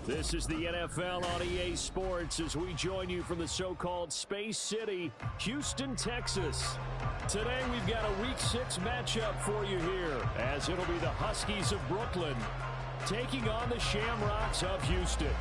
This is the NFL on EA Sports as we join you from the so-called Space City, Houston, Texas. Today we've got a Week 6 matchup for you here, as it'll be the Huskies of Brooklyn taking on the Shamrocks of Houston.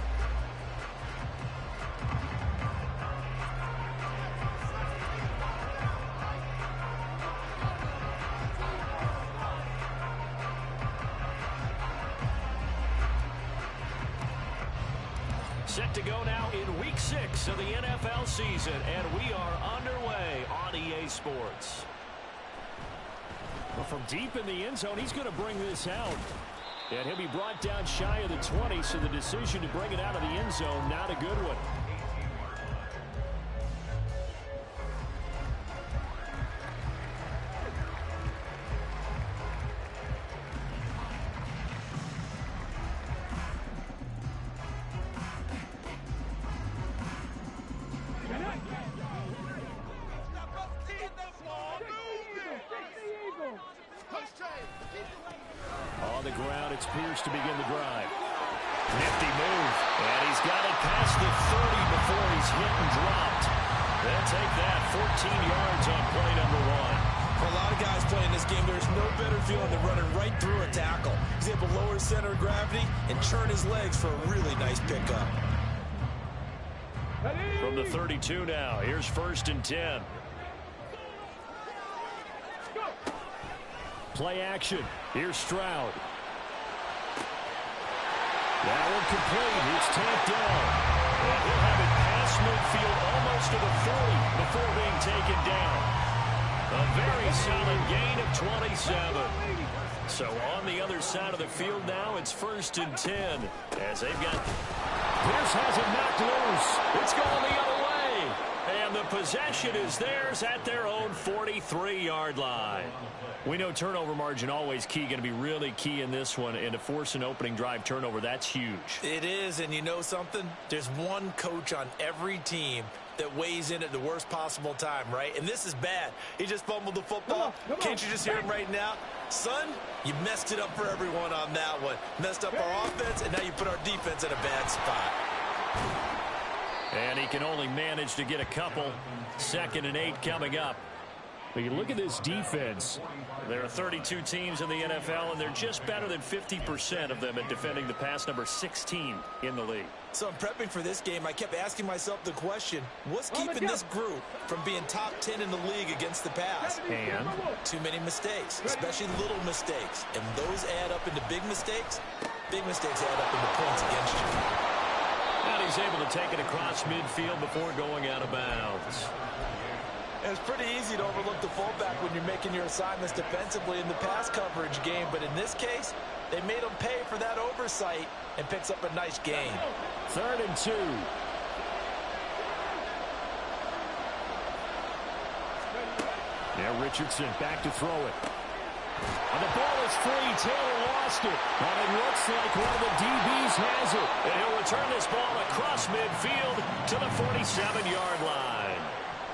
Set to go now in Week 6 of the NFL season, and we are underway on EA Sports. Well, from deep in the end zone, he's going to bring this out. And he'll be brought down shy of the 20, so the decision to bring it out of the end zone, not a good one. On the ground, it's Pierce to begin the drive. Nifty move, and he's got it past the 30 before he's hit and dropped. They'll take that 14 yards on play number 1. For a lot of guys playing this game, there's no better feeling than running right through a tackle. He's able to lower his center of gravity and churn his legs for a really nice pickup. From the 32 now, here's 1st and 10. Play action. Here's Stroud. That one complete. It's tapped down. And he'll have it past midfield almost to the 40 before being taken down. A very solid gain of 27. So on the other side of the field now, it's 1st and 10. As they've got... Pierce has it knocked loose. It's going the other way. And the possession is theirs at their own 43-yard line. We know turnover margin always key, going to be really key in this one. And to force an opening drive turnover, that's huge. It is, and you know something? There's one coach on every team that weighs in at the worst possible time, right? And this is bad. He just fumbled the football. Can't you just hear him right now? Son, you messed it up for everyone on that one. Messed up our offense, and now you put our defense in a bad spot. And he can only manage to get a couple. 2nd and 8 coming up. But you look at this defense. There are 32 teams in the NFL, and they're just better than 50% of them at defending the pass, number 16 in the league. So in prepping for this game, I kept asking myself the question, what's keeping this group from being top 10 in the league against the pass? And too many mistakes, especially little mistakes. And those add up into big mistakes. Big mistakes add up into points against you. And he's able to take it across midfield before going out of bounds. It's pretty easy to overlook the fullback when you're making your assignments defensively in the pass coverage game. But in this case, they made him pay for that oversight and picks up a nice gain. 3rd and 2. Yeah, Richardson back to throw it. And the ball is free. Taylor lost it. And it looks like one of the DBs has it. And he'll return this ball across midfield to the 47-yard line.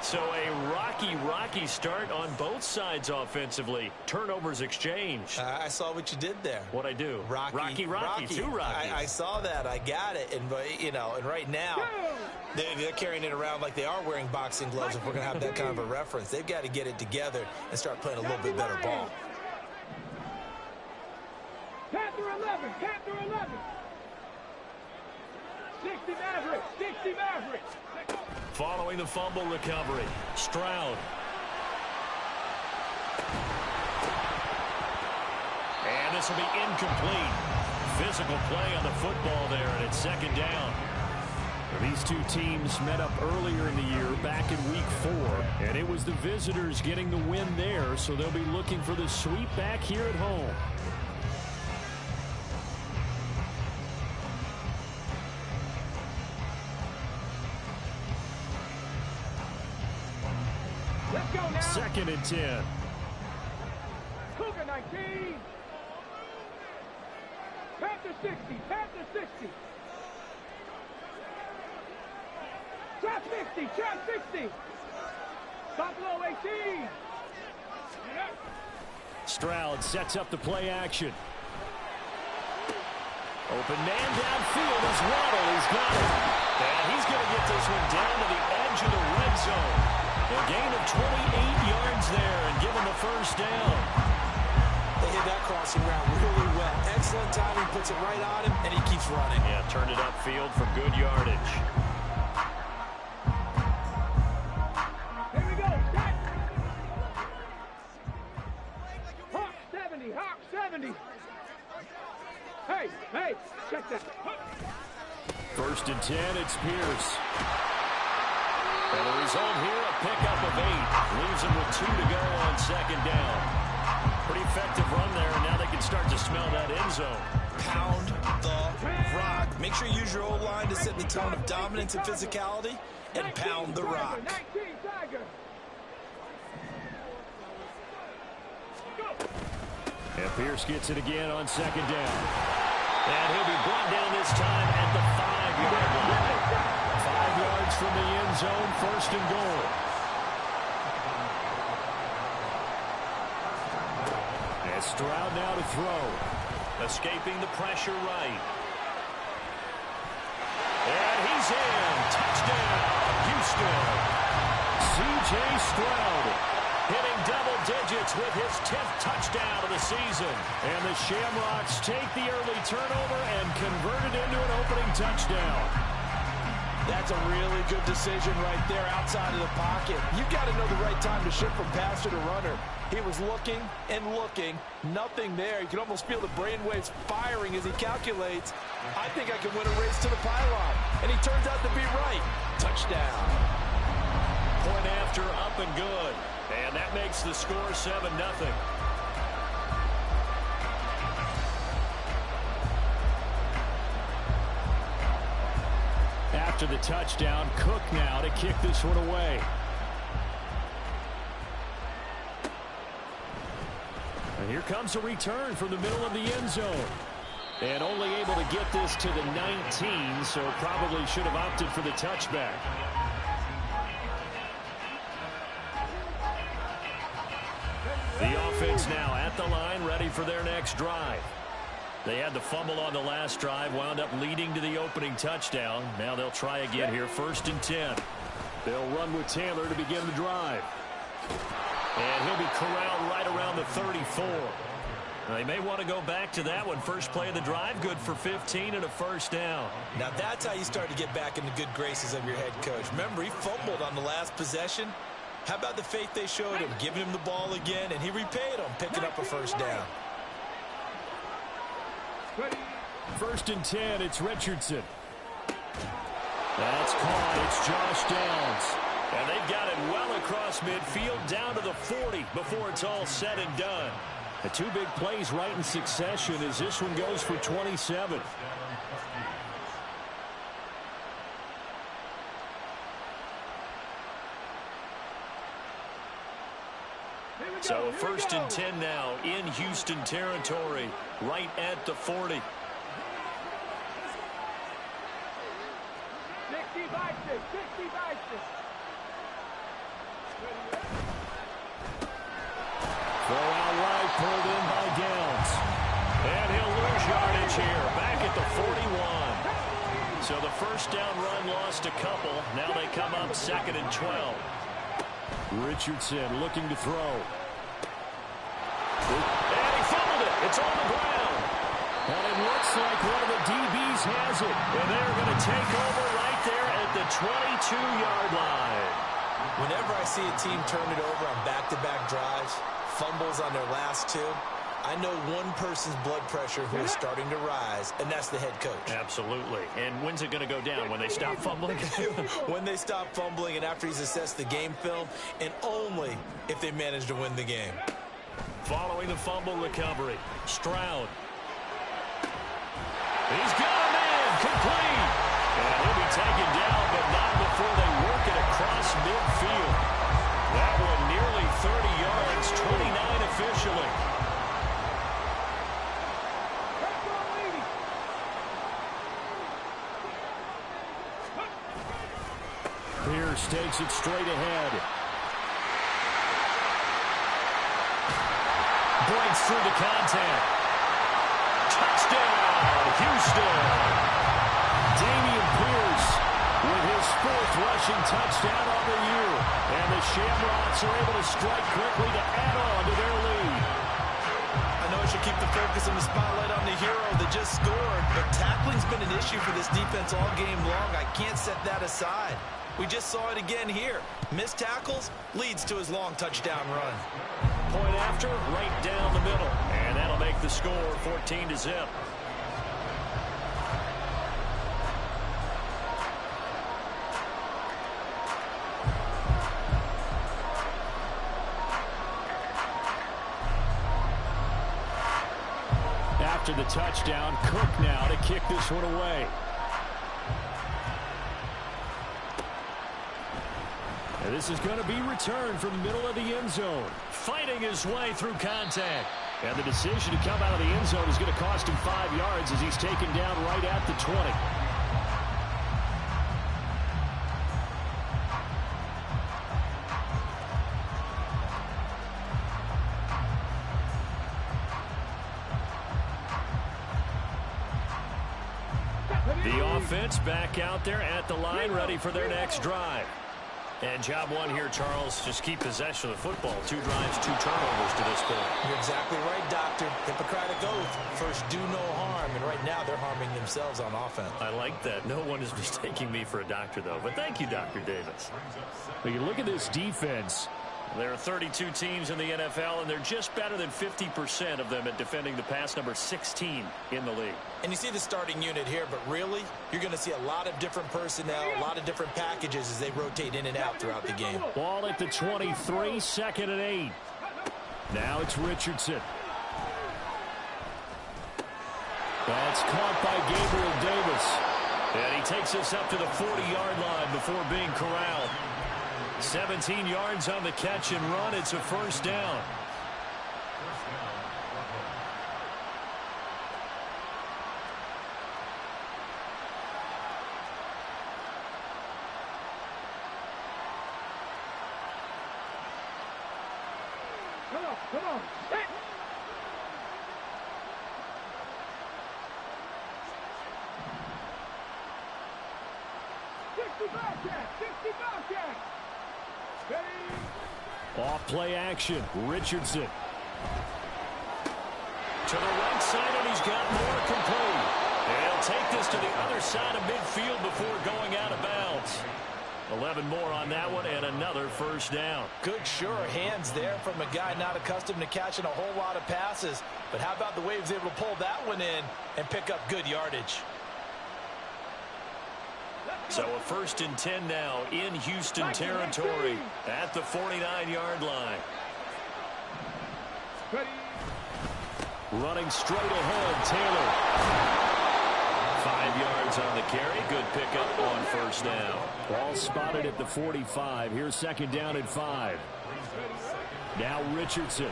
So a rocky start on both sides offensively. Turnovers exchanged. I saw what you did there. What'd I do? Rocky. Two Rockies. I saw that. I got it. And, you know, and right now, they're carrying it around like they are wearing boxing gloves if we're going to have that kind of a reference. They've got to get it together and start playing a little bit better ball. Panther 11. 60 Mavericks. Following the fumble recovery, Stroud. And this will be incomplete. Physical play on the football there, and it's 2nd down. These two teams met up earlier in the year, back in Week 4, and it was the visitors getting the win there, so they'll be looking for the sweep back here at home. Let's go now. 2nd and 10. Cougar 19. Panther 60. Trap 60. Buffalo 18. Stroud sets up the play action. Open man downfield is Waddle. He's got it. And he's going to get this one down to the edge of the red zone. A gain of 28 yards there and given the first down. They hit that crossing route really well. Excellent timing, puts it right on him, and he keeps running. Yeah, turned it upfield for good yardage. Here we go. Start. Hawk 70. Hawk 70. Hey, check that. First and 10, it's Pierce. And the result here, a pickup of 8. Leaves him with 2 to go on second down. Pretty effective run there, and now they can start to smell that end zone. Pound the rock. Make sure you use your O-line to set the tone of dominance and physicality, and pound the rock. 19 Tiger. And Pierce gets it again on second down. And he'll be brought down this time at the 5-yard line. 5 yards from the end zone, first and goal. And Stroud now to throw. Escaping the pressure right. And he's in. Touchdown, Houston. C.J. Stroud hitting double digits with his 10th touchdown of the season. And the Shamrocks take the early turnover and convert it into an opening touchdown. That's a really good decision right there outside of the pocket. You've got to know the right time to shift from passer to runner. He was looking and looking. Nothing there. You can almost feel the brainwaves firing as he calculates. I think I can win a race to the pylon. And he turns out to be right. Touchdown. Point after, up and good. And that makes the score 7-0. After the touchdown, Cook now to kick this one away. And here comes a return from the middle of the end zone. And only able to get this to the 19, so probably should have opted for the touchback. The offense now at the line, ready for their next drive. They had the fumble on the last drive, wound up leading to the opening touchdown. Now they'll try again here, first and 10. They'll run with Taylor to begin the drive. And he'll be corralled right around the 34. They may want to go back to that one. First play of the drive, good for 15 and a first down. Now that's how you start to get back in the good graces of your head coach. Remember, he fumbled on the last possession. How about the faith they showed him, giving him the ball again, and he repaid them, picking up a first down. First and 10, it's Richardson. That's caught. It's Josh Downs. And they've got it well across midfield, down to the 40 before it's all said and done. The 2 big plays right in succession as this one goes for 27. So first and 10 now in Houston territory, right at the 40. 65-6, 65-6. Throw out right, pulled in by Downs. And he'll lose yardage here, back at the 41. So the first down run lost a couple. Now they come up second and 12. Richardson looking to throw. And he fumbled it. It's on the ground. And it looks like one of the DBs has it. And they're going to take over right there at the 22-yard line. Whenever I see a team turn it over on back-to-back drives, fumbles on their last 2, I know one person's blood pressure who is starting to rise, and that's the head coach. Absolutely. And when's it going to go down? When they stop fumbling? When they stop fumbling and after he's assessed the game film, and only if they manage to win the game. Following the fumble recovery, Stroud. He's got a man, complete. And he'll be taken down, but not before they work it across midfield. That one nearly 30 yards, 29 officially. Pierce takes it straight ahead. Breaks through the contact. Touchdown, Houston. Dameon Pierce with his 4th rushing touchdown on the year. And the Shamrocks are able to strike quickly to add on to their lead. I know I should keep the focus and the spotlight on the hero that just scored, but tackling's been an issue for this defense all game long. I can't set that aside. We just saw it again here. Missed tackles leads to his long touchdown run. Point after, right down the middle. And that'll make the score 14-0. After the touchdown, Cook now to kick this one away. And this is going to be returned from the middle of the end zone. Fighting his way through contact. And the decision to come out of the end zone is going to cost him 5 yards as he's taken down right at the 20. The offense back out there at the line, ready for their next drive. And job one here, Charles, just keep possession of the football. 2 drives, 2 turnovers to this point. You're exactly right, Doctor. Hippocratic oath. First, do no harm. And right now, they're harming themselves on offense. I like that. No one is mistaking me for a doctor, though. But thank you, Dr. Davis. When you look at this defense, there are 32 teams in the NFL, and they're just better than 50% of them at defending the pass, number 16 in the league. And you see the starting unit here, but really, you're going to see a lot of different personnel, a lot of different packages as they rotate in and out throughout the game. Ball at the 23, 2nd and 8. Now it's Richardson. That's caught by Gabriel Davis. And he takes us up to the 40-yard line before being corralled. 17 yards on the catch and run. It's a first down. Come on. Set. Off play action. Richardson. To the right side, and he's got more complete. And he'll take this to the other side of midfield before going out of bounds. 11 more on that one, and another first down. Good, sure hands there from a guy not accustomed to catching a whole lot of passes. But how about the way he was able to pull that one in and pick up good yardage? So a 1st and 10 now in Houston territory at the 49-yard line. Running straight ahead, Taylor. 5 yards on the carry. Good pickup on first down. Ball spotted at the 45. Here's 2nd down and 5. Now Richardson.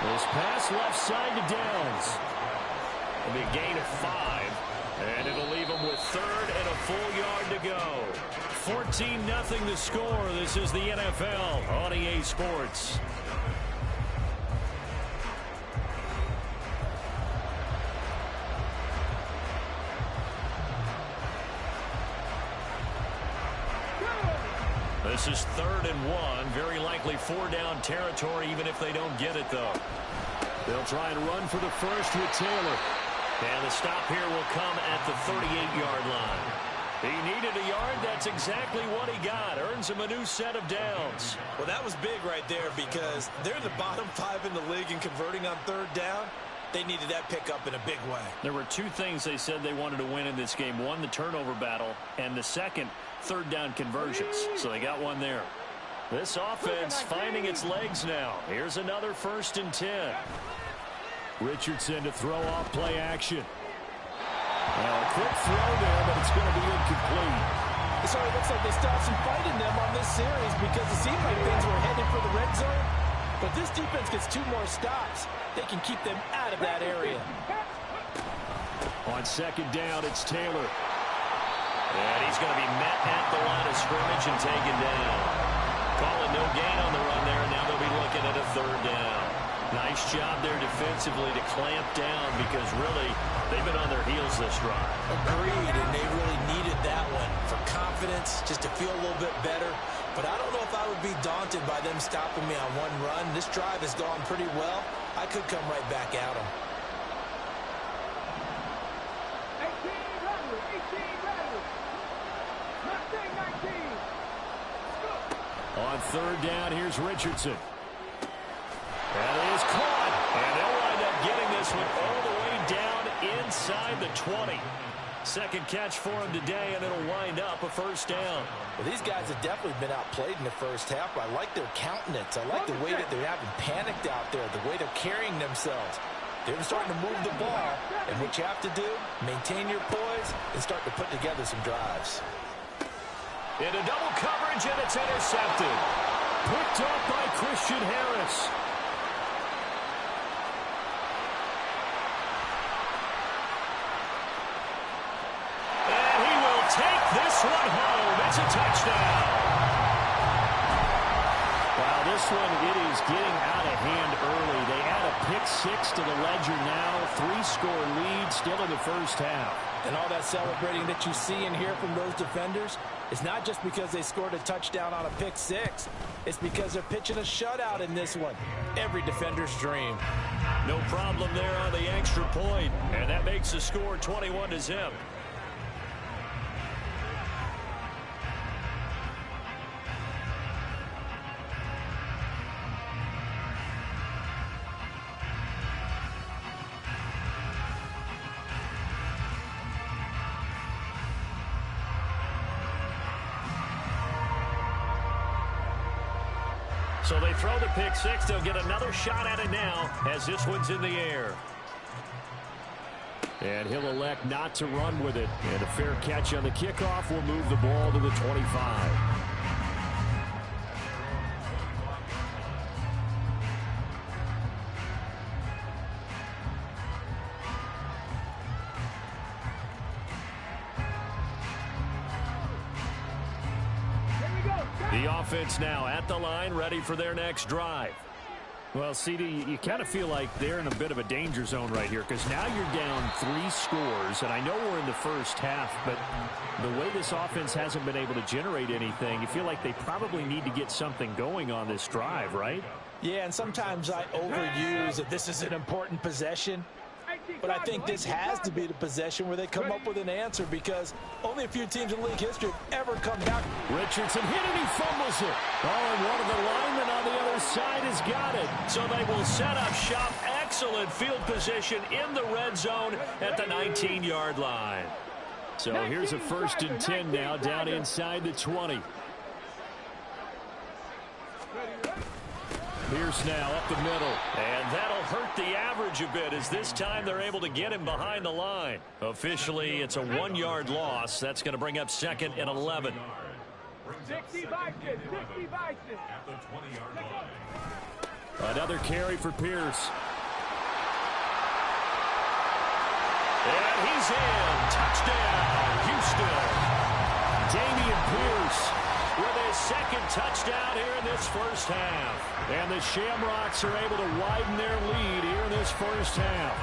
This pass left side to Downs. It'll be a gain of 5. And it'll leave them with 3rd and a full yard to go. 14-0 the score. This is the NFL on EA Sports. This is 3rd and 1. Very likely 4-down territory, even if they don't get it, though. They'll try and run for the first with Taylor. And the stop here will come at the 38-yard line. He needed a yard. That's exactly what he got. Earns him a new set of downs. Well, that was big right there because they're in the bottom 5 in the league in converting on 3rd down. They needed that pickup in a big way. There were 2 things they said they wanted to win in this game. One, the turnover battle, and the second, 3rd down conversions. So they got one there. This offense finding its legs now. Here's another 1st and 10. Richardson to throw off play action. Well, a quick throw there, but it's going to be incomplete. It sort of looks like they stopped some fight in them on this series because it seemed like things were headed for the red zone. But this defense gets 2 more stops. They can keep them out of that area. On 2nd down, it's Taylor. And he's going to be met at the line of scrimmage and taken down. Calling no gain on the run there, and now they'll be looking at a 3rd down. Nice Nice job there defensively to clamp down because really they've been on their heels this drive. Agreed, and they really needed that one for confidence, just to feel a little bit better. But I don't know if I would be daunted by them stopping me on one run. This drive has gone pretty well. I could come right back at them. 18 runners, 18 runners. Mustang 19. On third down, here's Richardson. That is caught. And they'll wind up getting this one all the way down inside the 20. Second catch for him today, and it'll wind up a first down. Well, these guys have definitely been outplayed in the first half. I like their countenance. I like the way that they're having panicked out there, the way they're carrying themselves. They're starting to move the ball, and what you have to do, maintain your poise and start to put together some drives. Into double coverage, and it's intercepted. Picked up by Christian Harris. And he will take this one home. It's a touchdown. Wow, this one, it is getting out of hand early. They add a pick-6 to the ledger now. 3-score lead still in the first half. And all that celebrating that you see and hear from those defenders, it's not just because they scored a touchdown on a pick-6. It's because they're pitching a shutout in this one. Every defender's dream. No problem there on the extra point. And that makes the score 21-0. So they throw the pick-6. They'll get another shot at it now as this one's in the air. And he'll elect not to run with it. And a fair catch on the kickoff will move the ball to the 25. The offense now at the line, ready for their next drive. Well, CD, you kind of feel like they're in a bit of a danger zone right here because now you're down 3 scores, and I know we're in the first half, but the way this offense hasn't been able to generate anything, you feel like they probably need to get something going on this drive, right? Yeah, and sometimes I overuse that this is an important possession. But I think this has to be the possession where they come up with an answer because only a few teams in league history have ever come back. Richardson hit it, he fumbles it. Oh, and one of the linemen on the other side has got it. So they will set up shop. Excellent field position in the red zone at the 19-yard line. So here's a 1st and 10 now down inside the 20. Pierce now up the middle, and that'll hurt the average a bit as this time they're able to get him behind the line. Officially, it's a 1-yard loss. That's going to bring up 2nd and 11. 60 Vikings, 60 Vikings. Another carry for Pierce. And he's in. Touchdown, Houston. Dameon Pierce with his 2nd touchdown here in this first half. And the Shamrocks are able to widen their lead here in this first half.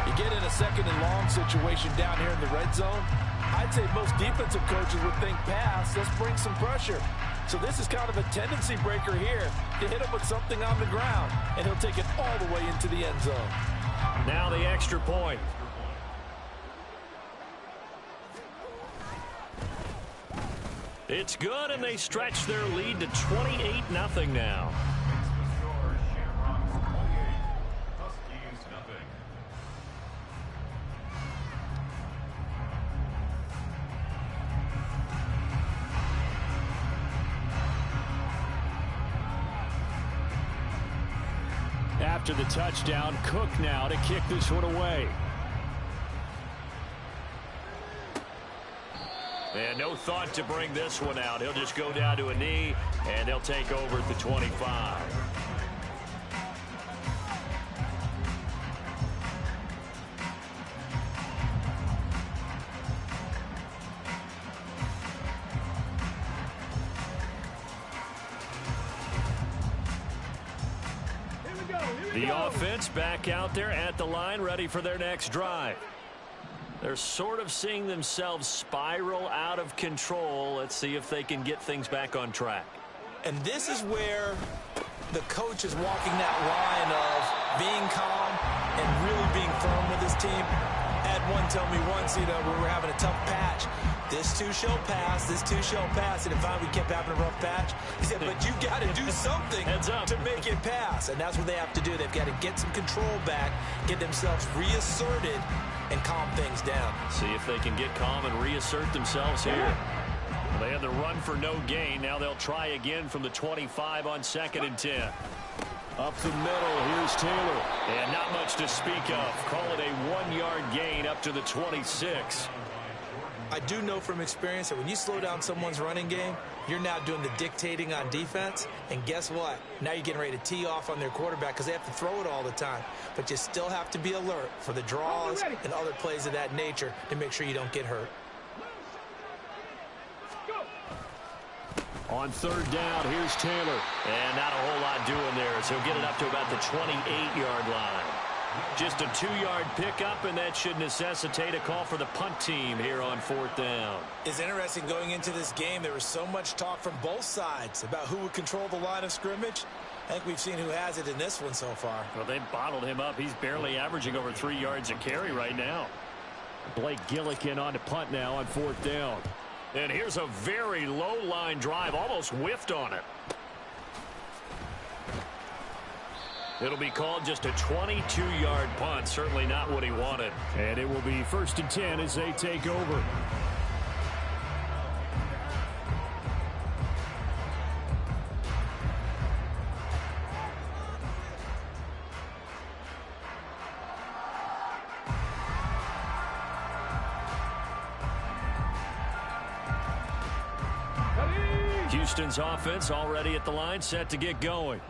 You get in a 2nd and long situation down here in the red zone, I'd say most defensive coaches would think pass, let's bring some pressure. So this is kind of a tendency breaker here to hit him with something on the ground, and he'll take it all the way into the end zone. Now the extra point. It's good, and they stretch their lead to 28-0 now. After the touchdown, Cook now to kick this one away. And no thought to bring this one out. He'll just go down to a knee, and they'll take over at the 25. Here we go, here The offense back out there at the line, ready for their next drive. They're sort of seeing themselves spiral out of control. Let's see if they can get things back on track. And this is where the coach is walking that line of being calm and really being firm with his team. Had one tell me once, when we were having a tough patch, this too shall pass, this too shall pass. And finally we kept having a rough patch. He said, but you got to do something to make it pass. And that's what they have to do. They've got to get some control back, get themselves reasserted, and calm things down. See if they can get calm and reassert themselves here. Well, they had the run for no gain. Now they'll try again from the 25 on 2nd and 10. Up the middle, here's Taylor. And not much to speak of. Call it a 1-yard gain up to the 26. I do know from experience that when you slow down someone's running game, you're now doing the dictating on defense. And guess what? Now you're getting ready to tee off on their quarterback because they have to throw it all the time. But you still have to be alert for the draws and other plays of that nature to make sure you don't get hurt. On 3rd down, here's Taylor. And not a whole lot doing there as he'll get it up to about the 28-yard line. Just a 2-yard pickup, and that should necessitate a call for the punt team here on 4th down. It's interesting going into this game. There was so much talk from both sides about who would control the line of scrimmage. I think we've seen who has it in this one so far. Well, they bottled him up. He's barely averaging over 3 yards a carry right now. Blake Gillikin on to punt now on 4th down. And here's a very low-line drive, almost whiffed on it. It'll be called just a 22-yard punt. Certainly not what he wanted. And it will be 1st and 10 as they take over. Houston's offense already at the line, set to get going.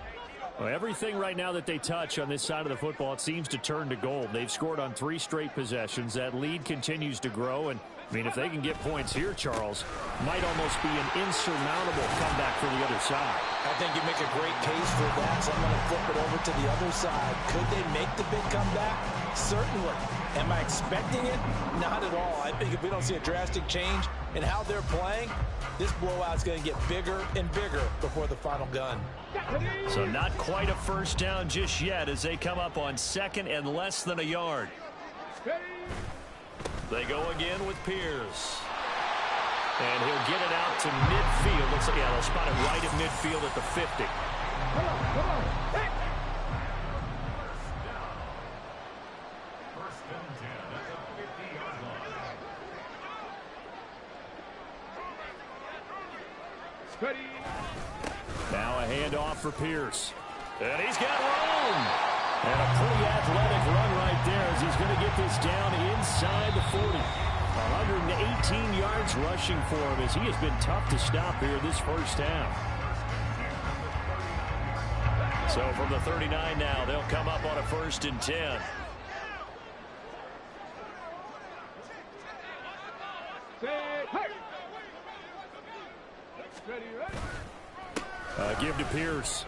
Well, everything right now that they touch on this side of the football, it seems to turn to gold. They've scored on 3 straight possessions. That lead continues to grow. And, I mean, if they can get points here, Charles, might almost be an insurmountable comeback for the other side. I think you make a great case for that. So I'm going to flip it over to the other side. Could they make the big comeback? Certainly. Am I expecting it? Not at all. I think if we don't see a drastic change in how they're playing, this blowout's going to get bigger and bigger before the final gun. So not quite a 1st down just yet as they come up on 2nd and less than a yard. They go again with Pierce. And he'll get it out to midfield. Looks like, yeah, they'll spot it right at midfield at the 50. Come on. Hey. Now a handoff for Pierce. And he's got room. And a pretty athletic run right there as he's going to get this down inside the 40. 118 yards rushing for him as he has been tough to stop here this 1st half. So from the 39 now, they'll come up on a 1st and 10. Give to Pierce.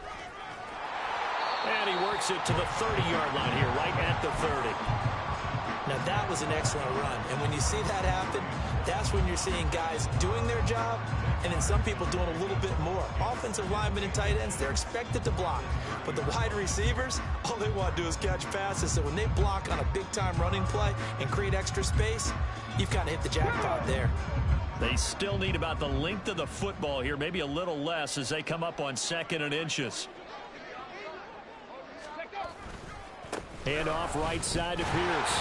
And he works it to the 30-yard line here, right at the 30. Now, that was an excellent run. And when you see that happen, that's when you're seeing guys doing their job and then some people doing a little bit more. Offensive linemen and tight ends, they're expected to block. But the wide receivers, all they want to do is catch passes. So when they block on a big-time running play and create extra space, you've kind of hit the jackpot there. They still need about the length of the football here, maybe a little less as they come up on 2nd and inches. Hand off right side to Pierce.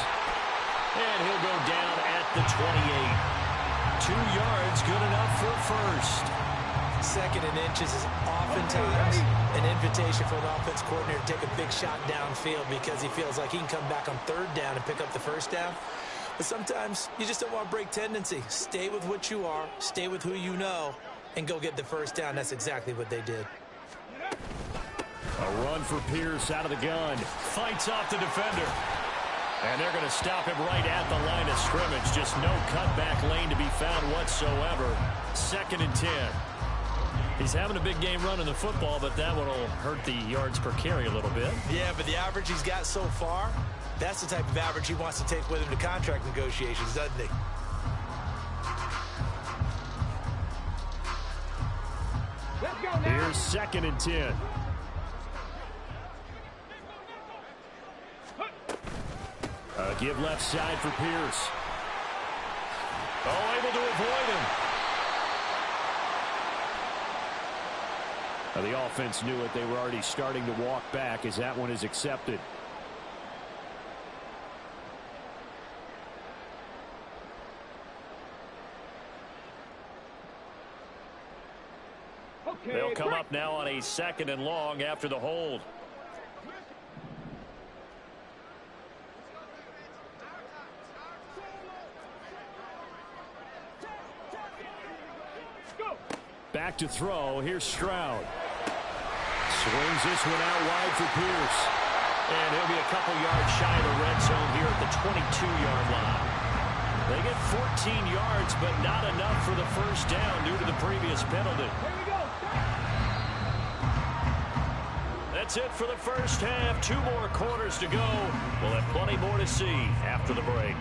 And he'll go down at the 28. 2 yards, good enough for 1st. 2nd and inches is oftentimes an invitation for an offense coordinator to take a big shot downfield because he feels like he can come back on 3rd down and pick up the 1st down. But sometimes you just don't want to break tendency. Stay with what you are, stay with who you know, and go get the 1st down. That's exactly what they did. A run for Pierce out of the gun. Fights off the defender. And they're going to stop him right at the line of scrimmage. Just no cutback lane to be found whatsoever. 2nd and 10. He's having a big game running the football, but that one will hurt the yards per carry a little bit. Yeah, but the average he's got so far, that's the type of average he wants to take with him to contract negotiations, doesn't he? Let's go now. Here's 2nd and 10. Give left side for Pierce. Oh, able to avoid him. The offense knew it. They were already starting to walk back as that one is accepted. Okay, They'll come up now on a 2nd and long after the hold. Back to throw. Here's Stroud. Swings this one out wide for Pierce. And he'll be a couple yards shy of the red zone here at the 22-yard line. They get 14 yards, but not enough for the first down due to the previous penalty. Here we go. That's it for the first half. 2 more quarters to go. We'll have plenty more to see after the break.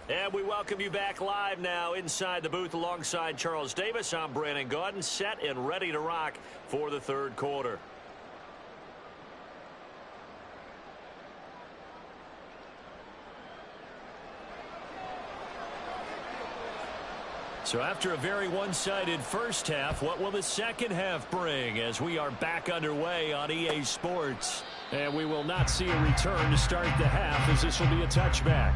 And we welcome you back live now inside the booth alongside Charles Davis. I'm Brandon Gaudin, set and ready to rock for the 3rd quarter. So after a very one-sided first half, what will the second half bring as we are back underway on EA Sports? And we will not see a return to start the half as this will be a touchback.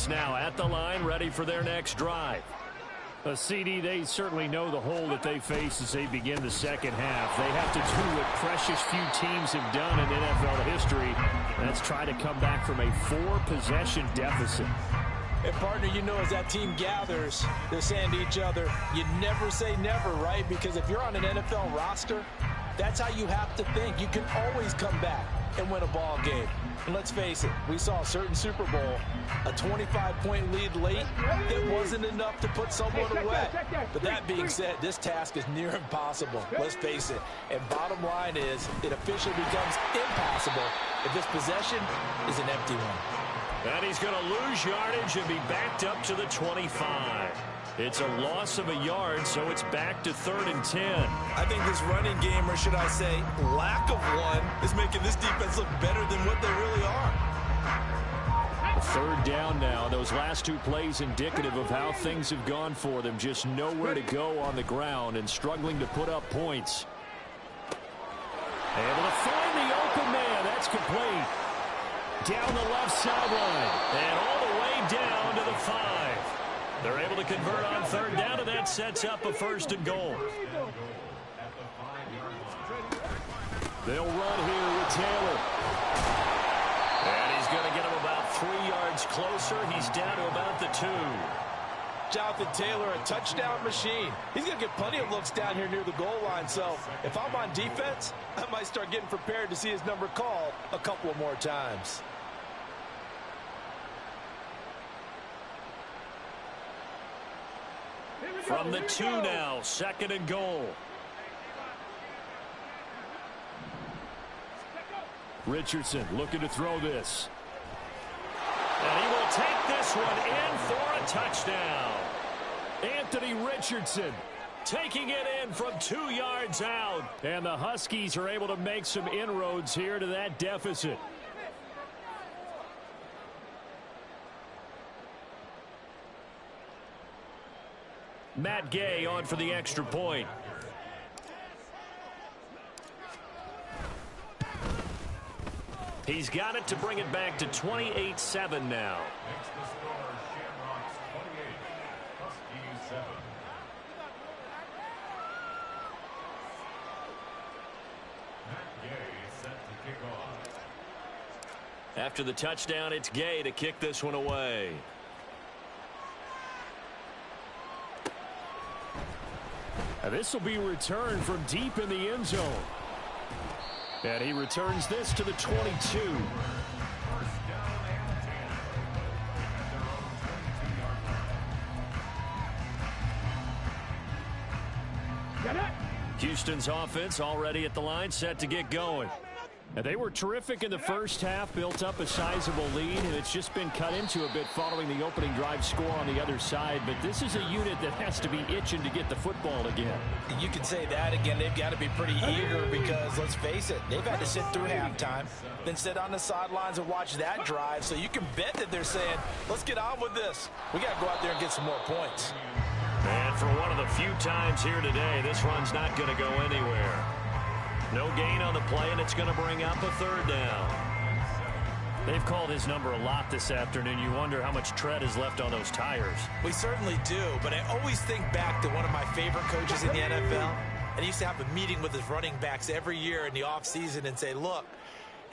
Now at the line, ready for their next drive. CD, they certainly know the hole that they face as they begin the second half. They have to do what precious few teams have done in NFL history. That's try to come back from a 4-possession deficit. And, partner, you know as that team gathers, they're saying to each other, you never say never, right? Because if you're on an NFL roster, that's how you have to think. You can always come back and win a ball game. And let's face it, we saw a certain Super Bowl, a 25-point lead late that wasn't enough to put someone away. But that being said, this task is near impossible. Let's face it. And bottom line is, it officially becomes impossible if this possession is an empty one. And he's going to lose yardage and be backed up to the 25. It's a loss of a yard, so it's back to 3rd and 10. I think this running game, or should I say lack of one, is making this defense look better than what they really are. 3rd down now. Those last 2 plays indicative of how things have gone for them. Just nowhere to go on the ground and struggling to put up points. Able to find the open man. That's complete. Down the left sideline. And all the way down to the 5. They're able to convert on 3rd down, and that sets up a 1st and goal. They'll run here with Taylor. And he's going to get him about 3 yards closer. He's down to about the 2. Jonathan Taylor, a touchdown machine. He's going to get plenty of looks down here near the goal line. So if I'm on defense, I might start getting prepared to see his number called a couple of more times. From the 2 now, 2nd and goal. Richardson looking to throw this. And he will take this one in for a touchdown. Anthony Richardson taking it in from 2 yards out. And the Huskies are able to make some inroads here to that deficit. Matt Gay on for the extra point. He's got it to bring it back to 28-7 now. Makes the score Shamrocks 28, Huskies 7. Matt Gay set to kick off. After the touchdown, it's Gay to kick this one away. This will be returned from deep in the end zone. And he returns this to the 22. First down and 10. At their own 22-yard line. Get it. Houston's offense already at the line, set to get going. And they were terrific in the first half, built up a sizable lead, and it's just been cut into a bit following the opening drive score on the other side. But this is a unit that has to be itching to get the football again. You can say that again. They've got to be pretty eager because, let's face it, they've had to sit through halftime, then sit on the sidelines and watch that drive. So you can bet that they're saying, let's get on with this. We got to go out there and get some more points. And for one of the few times here today, this run's not going to go anywhere. No gain on the play, and it's going to bring up a third down. They've called his number a lot this afternoon. You wonder how much tread is left on those tires. We certainly do, but I always think back to one of my favorite coaches in the NFL. And he used to have a meeting with his running backs every year in the offseason and say, look,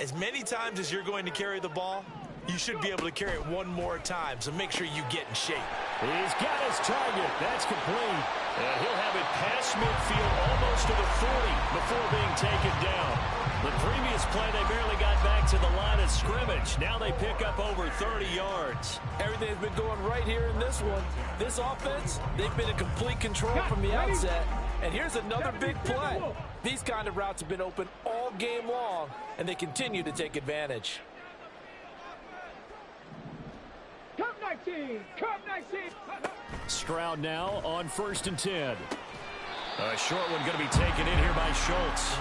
as many times as you're going to carry the ball, you should be able to carry it one more time, so make sure you get in shape. He's got his target. That's complete. And he'll have it past midfield almost to the 40 before being taken down. The previous play, they barely got back to the line of scrimmage. Now they pick up over 30 yards. Everything's been going right here in this one. This offense, they've been in complete control from the outset. And here's another big play. These kind of routes have been open all game long, and they continue to take advantage. Come 19. Come 19. Stroud now on 1st and 10. A short one going to be taken in here by Schultz.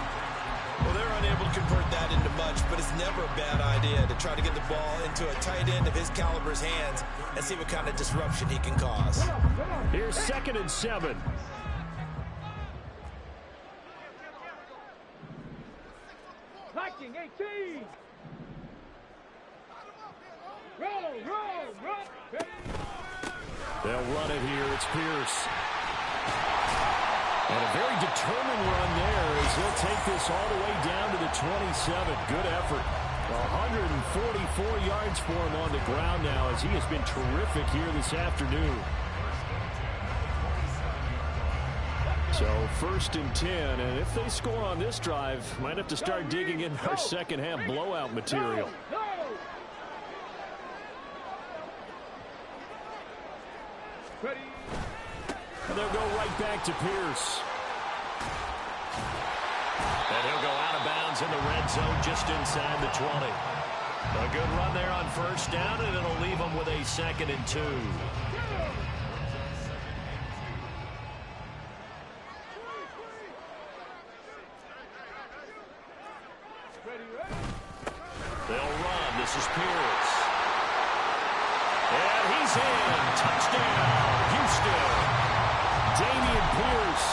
Well, they're unable to convert that into much, but it's never a bad idea to try to get the ball into a tight end of his caliber's hands and see what kind of disruption he can cause. Here's 2nd and 7. Viking 18. Roll. They'll run it here. It's Pierce. And a very determined run there as he'll take this all the way down to the 27. Good effort. 144 yards for him on the ground now as he has been terrific here this afternoon. So 1st and 10, and if they score on this drive, might have to start digging in our second half blowout material. Ready. And they'll go right back to Pierce. And he'll go out of bounds in the red zone just inside the 20. A good run there on 1st down, and it'll leave them with a 2nd and 2. They'll run. This is Pierce. And he's in. Touchdown, Houston. Damian Pierce,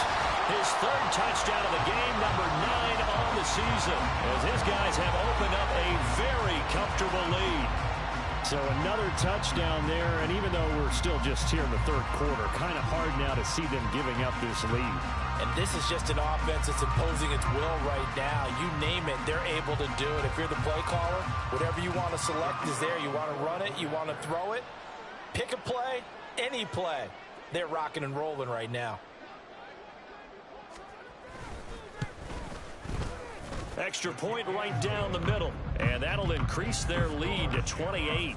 his 3rd touchdown of the game, number 9 on the season, as his guys have opened up a very comfortable lead. So another touchdown there, and even though we're still just here in the 3rd quarter, kind of hard now to see them giving up this lead. And this is just an offense that's imposing its will right now. You name it, they're able to do it. If you're the play caller, whatever you want to select is there. You want to run it, you want to throw it, pick a play, any play. They're rocking and rolling right now. Extra point right down the middle, and that'll increase their lead to 28.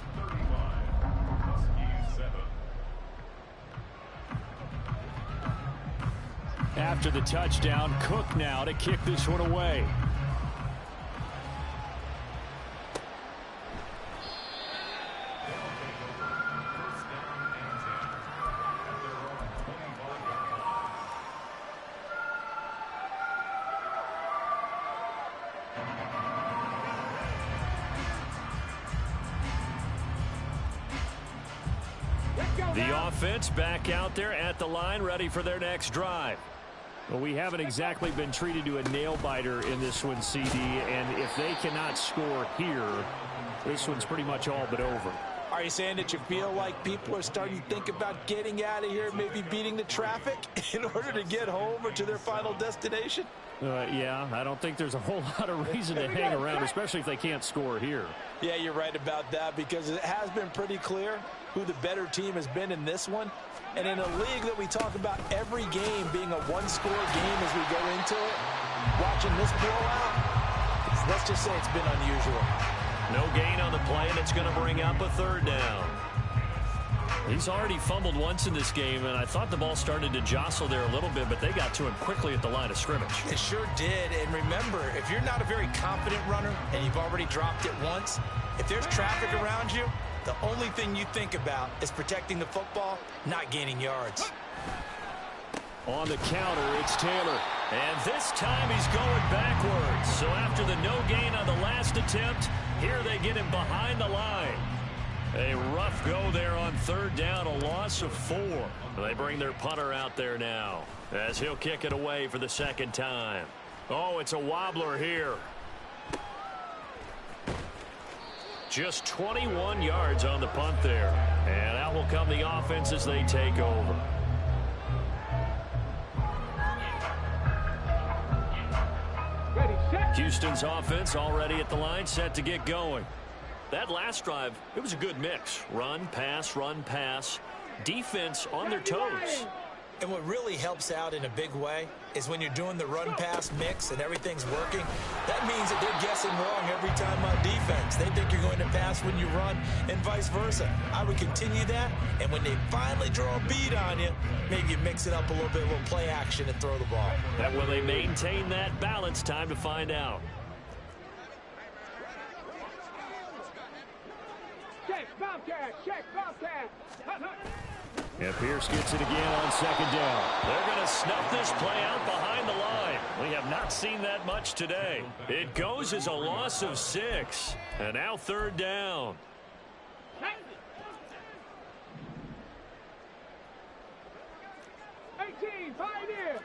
After the touchdown, Cook now to kick this one away. The offense back out there at the line, ready for their next drive. Well, we haven't exactly been treated to a nail-biter in this one, CD, and if they cannot score here, this one's pretty much all but over. Are you saying that you feel like people are starting to think about getting out of here, maybe beating the traffic in order to get home or to their final destination? Yeah, I don't think there's a whole lot of reason to hang around, especially if they can't score here. Yeah, you're right about that because it has been pretty clear who the better team has been in this one. And in a league that we talk about every game being a one-score game as we go into it, watching this blowout, let's just say it's been unusual. No gain on the play, and it's going to bring up a third down. He's already fumbled once in this game, and I thought the ball started to jostle there a little bit, but they got to him quickly at the line of scrimmage. It sure did, and remember, if you're not a very confident runner and you've already dropped it once, if there's traffic around you, the only thing you think about is protecting the football, not gaining yards. On the counter, it's Taylor. And this time he's going backwards. So after the no gain on the last attempt, here they get him behind the line. A rough go there on third down, a loss of 4. They bring their punter out there now as he'll kick it away for the second time. Oh, it's a wobbler here. Just 21 yards on the punt there. And out will come the offense as they take over. Houston's offense already at the line, set to get going. That last drive, it was a good mix. Run, pass, defense on their toes. And what really helps out in a big way is when you're doing the run-pass mix and everything's working, that means that they're guessing wrong every time on defense. They think you're going to pass when you run and vice versa. I would continue that, and when they finally draw a beat on you, maybe you mix it up a little bit, a little play action and throw the ball. And will they maintain that balance? Time to find out. Check, Bobcat, check, Bobcat. And Pierce gets it again on second down. They're going to snuff this play out behind the line. We have not seen that much today. It goes as a loss of 6. And now third down. 18, Pioneer.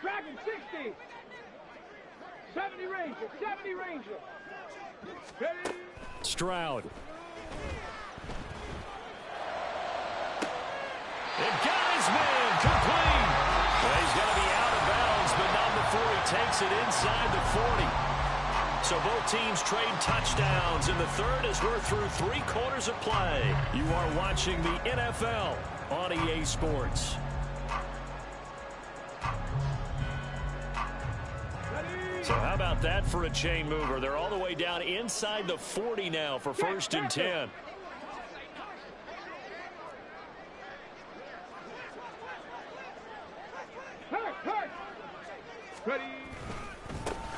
Dragon 60. 70 Ranger, 70 Ranger. Ready? Stroud. It got his man complete. Well, he's going to be out of bounds, but not before he takes it inside the 40. So both teams trade touchdowns in the third as we're through 3 quarters of play. You are watching the NFL on EA Sports. So how about that for a chain mover? They're all the way down inside the 40 now for first and 10. Ready?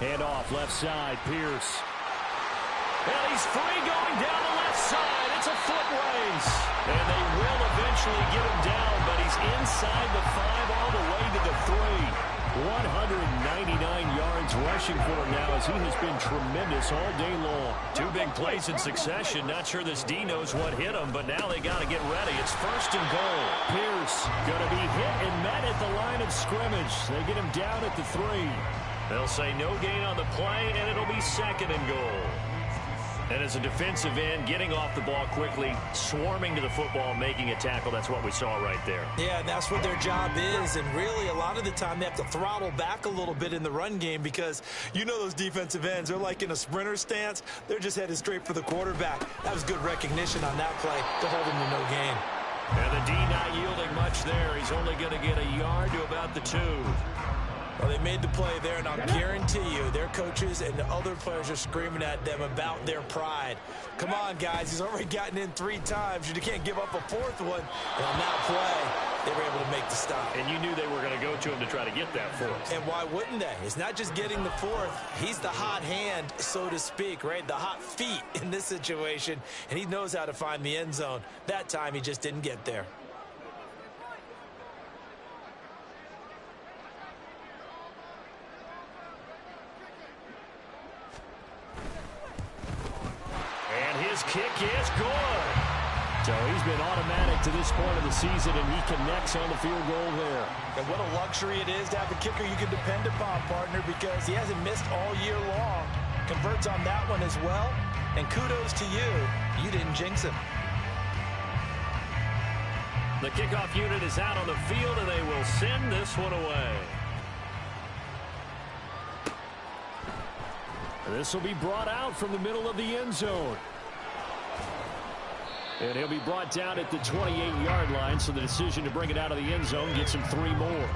Hand off left side, Pierce. And he's free going down the left side. It's a foot race. And they will eventually get him down, but he's inside the 5 all the way to the 3. 199 yards rushing for him now as he has been tremendous all day long. 2 big plays in succession. Not sure this D knows what hit him, but now they got to get ready. It's first and goal. Pierce going to be hit and met at the line of scrimmage. They get him down at the 3. They'll say no gain on the play, and it'll be second and goal. And as a defensive end, getting off the ball quickly, swarming to the football, making a tackle, that's what we saw right there. Yeah, and that's what their job is. And really, a lot of the time, they have to throttle back a little bit in the run game because you know those defensive ends, they're like in a sprinter stance. They're just headed straight for the quarterback. That was good recognition on that play to hold him to no gain. And the D not yielding much there. He's only going to get a yard to about the 2. Well, they made the play there, and I'll guarantee you their coaches and the other players are screaming at them about their pride. Come on, guys. He's already gotten in 3 times. You can't give up a 4th one. And on that play, they were able to make the stop. And you knew they were going to go to him to try to get that 4th. And why wouldn't they? It's not just getting the 4th. He's the hot hand, so to speak, right? The hot feet in this situation. And he knows how to find the end zone. That time, he just didn't get there. His kick is good. So he's been automatic to this point of the season, and he connects on the field goal there. And what a luxury it is to have a kicker you can depend upon, partner, because he hasn't missed all year long. Converts on that one as well. And kudos to you. You didn't jinx him. The kickoff unit is out on the field, and they will send this one away. And this will be brought out from the middle of the end zone. And he'll be brought down at the 28-yard line, so the decision to bring it out of the end zone gets him 3 more.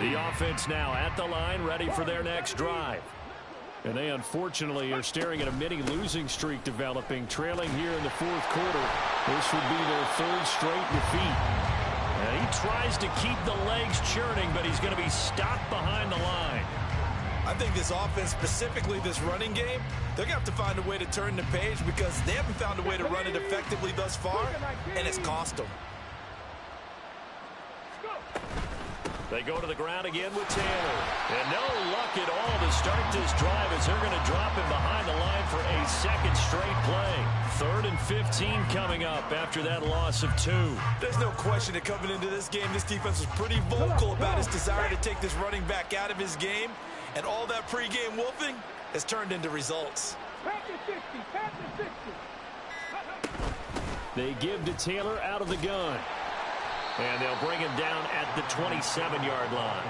The offense now at the line, ready for their next drive. And they unfortunately are staring at a mini losing streak developing, trailing here in the 4th quarter. This would be their 3rd straight defeat. And he tries to keep the legs churning, but he's going to be stopped behind the line. I think this offense, specifically this running game, they're going to have to find a way to turn the page because they haven't found a way to run it effectively thus far, and it's cost them. They go to the ground again with Taylor. And no luck at all to start this drive as they're going to drop him behind the line for a 2nd straight play. 3rd and 15 coming up after that loss of 2. There's no question that coming into this game, this defense was pretty vocal about his desire to take this running back out of his game. And all that pregame wolfing has turned into results. They give to Taylor out of the gun. And they'll bring him down at the 27-yard line.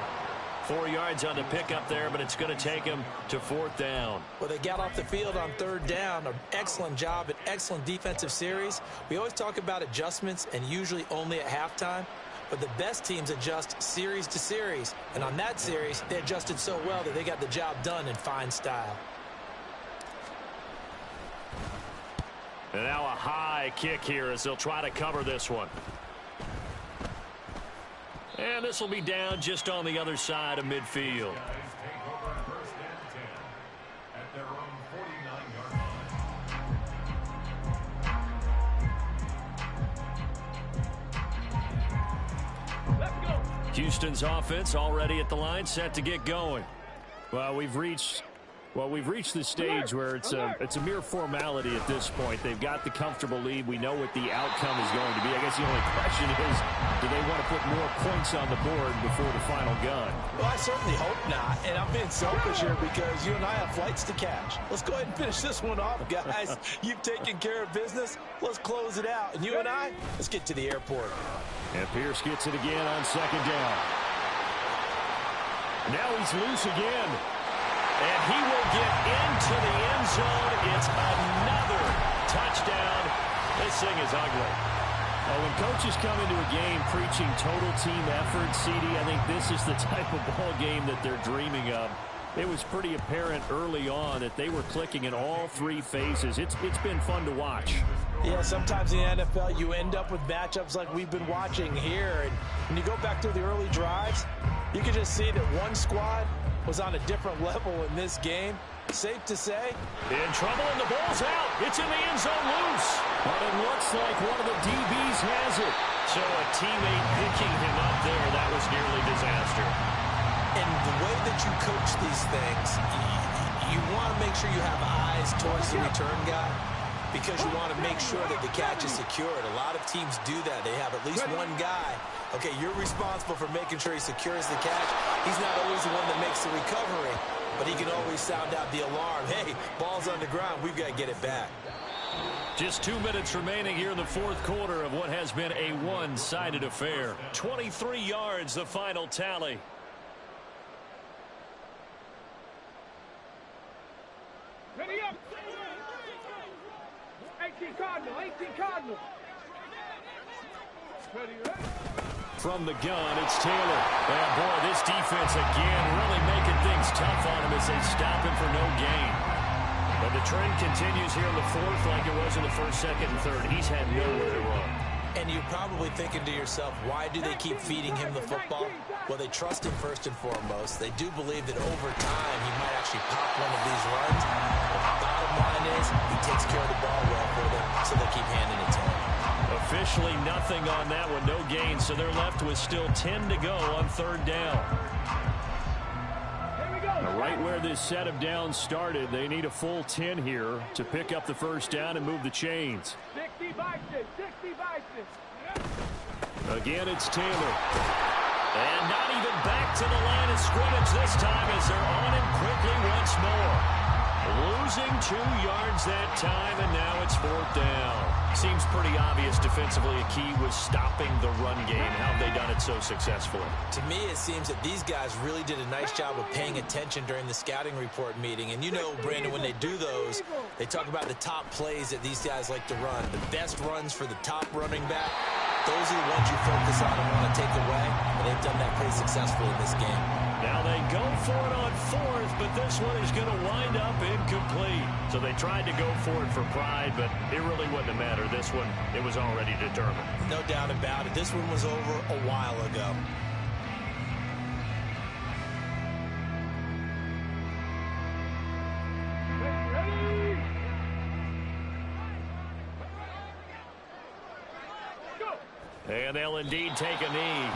4 yards on the pickup there, but it's going to take him to 4th down. Well, they got off the field on 3rd down. An excellent job, an excellent defensive series. We always talk about adjustments and usually only at halftime. But the best teams adjust series to series. And on that series, they adjusted so well that they got the job done in fine style. And now a high kick here as they'll try to cover this one. And this will be down just on the other side of midfield. Guys take over 1st and 10 at their own 49-yard line. Let's go. Houston's offense already at the line, set to get going. Well, we've reached the stage where it's a mere formality at this point. They've got the comfortable lead. We know what the outcome is going to be. I guess the only question is, do they want to put more points on the board before the final gun? Well, I certainly hope not. And I'm being selfish here because you and I have flights to catch. Let's go ahead and finish this one off, guys. You've taken care of business. Let's close it out. And you and I, let's get to the airport. And Pierce gets it again on 2nd down. Now he's loose again. And he will get into the end zone. It's another touchdown. This thing is ugly. Well, when coaches come into a game preaching total team effort, CD, I think this is the type of ball game that they're dreaming of. It was pretty apparent early on that they were clicking in all 3 phases. It's been fun to watch. Yeah, sometimes in the NFL you end up with matchups like we've been watching here. And when you go back through the early drives, you can just see that one squad was on a different level in this game. Safe to say. In trouble, and the ball's out. It's in the end zone loose. But it looks like one of the DBs has it. So a teammate picking him up there, that was nearly disaster. And the way that you coach these things, you want to make sure you have eyes towards the return guy because you want to make sure that the catch is secured. A lot of teams do that. They have at least one guy. Okay, you're responsible for making sure he secures the catch. He's not always the one that makes the recovery, but he can always sound out the alarm. Hey, ball's on the ground. We've got to get it back. Just 2 minutes remaining here in the 4th quarter of what has been a one-sided affair. 23 yards, the final tally. Ready up. 18 Cardinal, 18 Cardinal. Ready, ready. From the gun, it's Taylor. And boy, this defense again really making things tough on him as they stop him for no gain. But the trend continues here in the 4th like it was in the 1st, 2nd, and 3rd. He's had nowhere to run. And you're probably thinking to yourself, why do they keep feeding him the football? Well, they trust him first and foremost. They do believe that over time he might actually pop one of these runs. But the bottom line is he takes care of the ball well for them, so they keep handing it to him. Officially Officially nothing on that one, no gain, so they're left with still 10 to go on third down. Right where this set of downs started, they need a full 10 here to pick up the first down and move the chains. 60 Bison, 60 Bison. Again, it's Taylor. And not even back to the line of scrimmage this time as they're on him quickly once more. Losing 2 yards that time, and now it's fourth down. Seems pretty obvious defensively a key was stopping the run game. How have they done it so successfully? To me, it seems that these guys really did a nice job of paying attention during the scouting report meeting. And you know, Brandon, when they do those, they talk about the top plays that these guys like to run. The best runs for the top running back. Those are the ones you focus on and want to take away. And they've done that pretty successfully in this game. Now they go for it on fourth, but this one is going to wind up incomplete. So they tried to go for it for pride, but it really wouldn't have mattered. This one, it was already determined. No doubt about it. This one was over a while ago. Ready? Go. And they'll indeed take a knee.